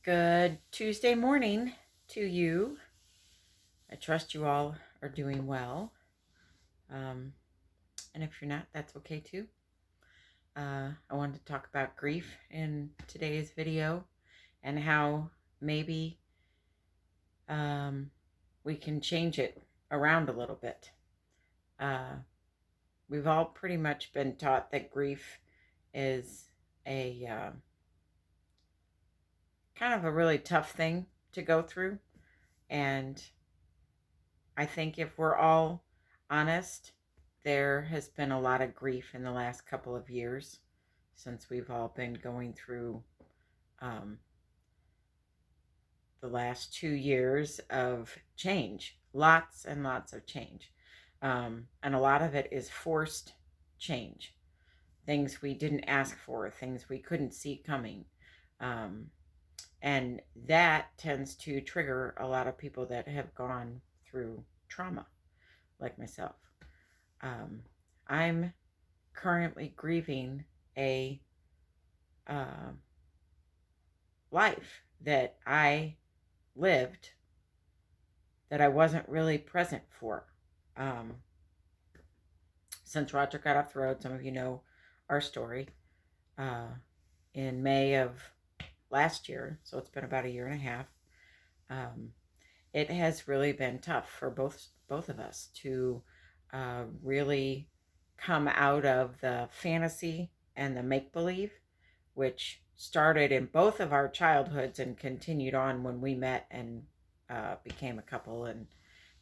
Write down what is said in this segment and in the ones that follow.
Good Tuesday morning to you. I trust you all are doing well. Um, and if you're not, that's okay too. I wanted to talk about grief in today's video and how maybe um, we can change it around a little bit. Uh, we've all pretty much been taught that grief is a kind of a really tough thing to go through. And I think if we're all honest, there has been a lot of grief in the last couple of years since we've all been going through um, the last 2 years of change. Lots and lots of change. And a lot of it is forced change. Things we didn't ask for, things we couldn't see coming. Um, and that tends to trigger a lot of people that have gone through trauma, like myself. Um, I'm currently grieving a uh, life that I lived that I wasn't really present for. Um, since Roger got off the road, some of you know our story. Uh, in May of last year, so it's been about a year and a half. Um, it has really been tough for both of us to really come out of the fantasy and the make believe, which started in both of our childhoods and continued on when we met and became a couple and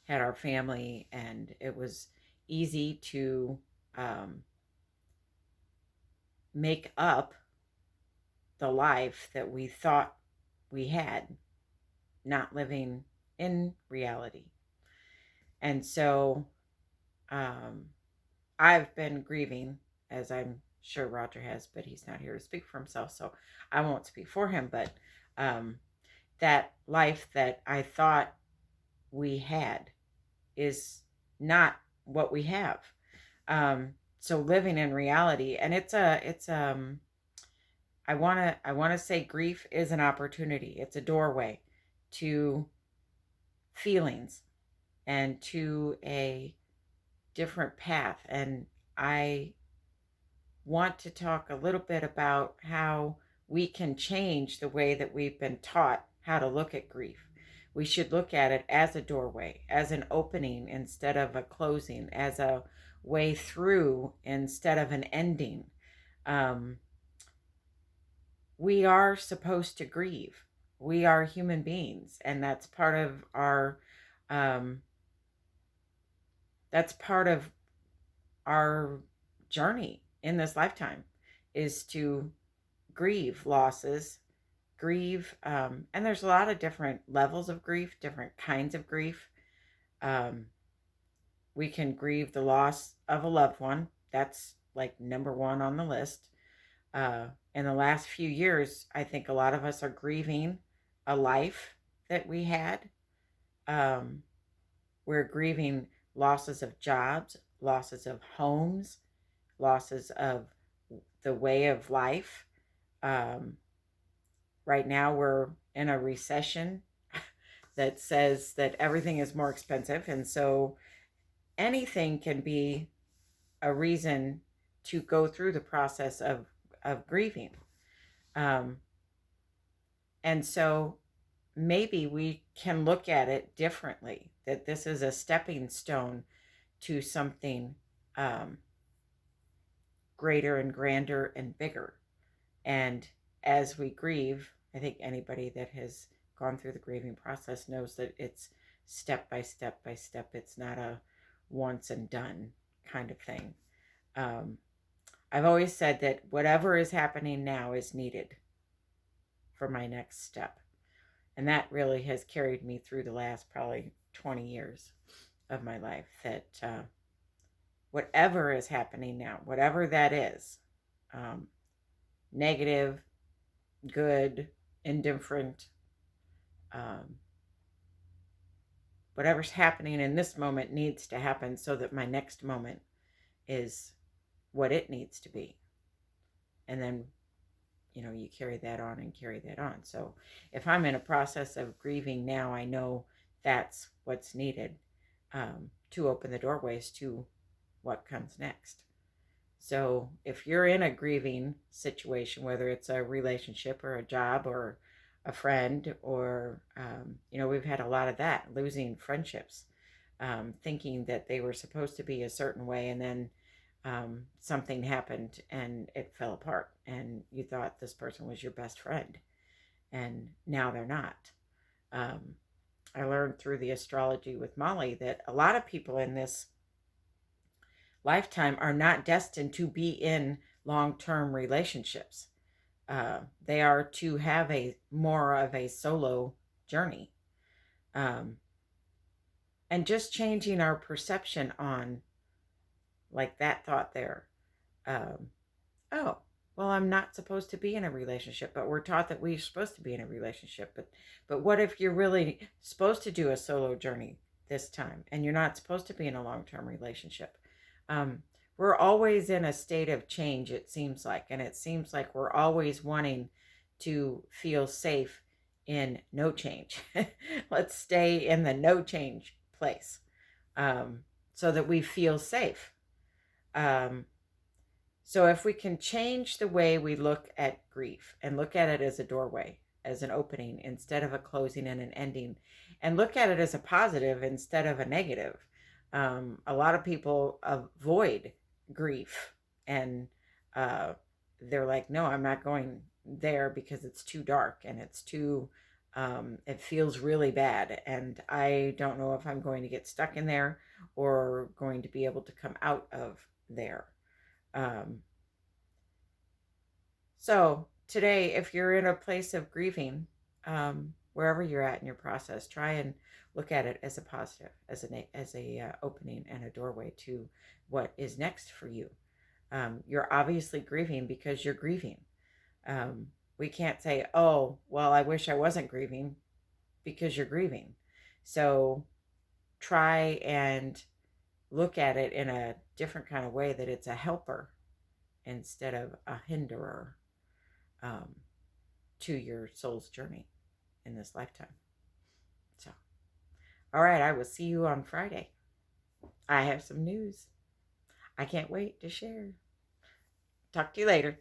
had our family. And it was easy to um, make up the life that we thought we had, not living in reality. And so um, I've been grieving, as I'm sure Roger has, but he's not here to speak for himself, so I won't speak for him. But um, that life that I thought we had is not what we have. So living in reality, and I want to say grief is an opportunity. It's a doorway to feelings and to a different path. And I want to talk a little bit about how we can change the way that we've been taught how to look at grief. We should look at it as a doorway, as an opening instead of a closing, as a way through instead of an ending. Um, we are supposed to grieve. We are human beings, and um, that's part of our journey in this lifetime is to grieve losses, grieve, and there's a lot of different levels of grief, different kinds of grief. Um, we can grieve the loss of a loved one. That's like number one on the list. In the last few years, I think a lot of us are grieving a life that we had. Um, we're grieving losses of jobs, losses of homes, losses of the way of life. Um, right now, we're in a recession that says that everything is more expensive. And so anything can be a reason to go through the process of grieving. Um, and so maybe we can look at it differently, that this is a stepping stone to something um, greater and grander and bigger. And as we grieve, I think anybody that has gone through the grieving process knows that it's step by step by step. It's not a once and done kind of thing. Um, I've always said that whatever is happening now is needed for my next step. And that really has carried me through the last probably 20 years of my life. That whatever is happening now, whatever that is, um, negative, good, indifferent, um, whatever's happening in this moment needs to happen so that my next moment is what it needs to be. And then you carry that on and carry that on. So if I'm in a process of grieving now, I know that's what's needed, to open the doorways to what comes next. So if you're in a grieving situation, whether it's a relationship or a job or a friend, or, we've had a lot of that, losing friendships, thinking that they were supposed to be a certain way, and then something happened and it fell apart, and you thought this person was your best friend, and now they're not. Um, I learned through the astrology with Molly that a lot of people in this lifetime are not destined to be in long-term relationships. They are to have a more of a solo journey, um, and just changing our perception on, like, that thought there. Um, oh, well, I'm not supposed to be in a relationship, but we're taught that we're supposed to be in a relationship. But what if you're really supposed to do a solo journey this time, and you're not supposed to be in a long-term relationship? Um, we're always in a state of change, it seems like, and it seems like we're always wanting to feel safe in no change. Let's stay in the no change place, um, so that we feel safe. Um, so if we can change the way we look at grief and look at it as a doorway, as an opening instead of a closing and an ending, and look at it as a positive instead of a negative. A lot of people avoid grief, and uh, they're like, no, I'm not going there because it's too dark and it's too, it feels really bad. And I don't know if I'm going to get stuck in there or going to be able to come out of there. Um, so today, if you're in a place of grieving, wherever you're at in your process, try and look at it as a positive, as a opening and a doorway to what is next for you. You're obviously grieving because you're grieving. We can't say, "Oh, well, I wish I wasn't grieving," because you're grieving. So try and look at it in a different kind of way, that it's a helper instead of a hinderer, um, to your soul's journey in this lifetime. So, all right, I will see you on Friday. I have some news. I can't wait to share. Talk to you later.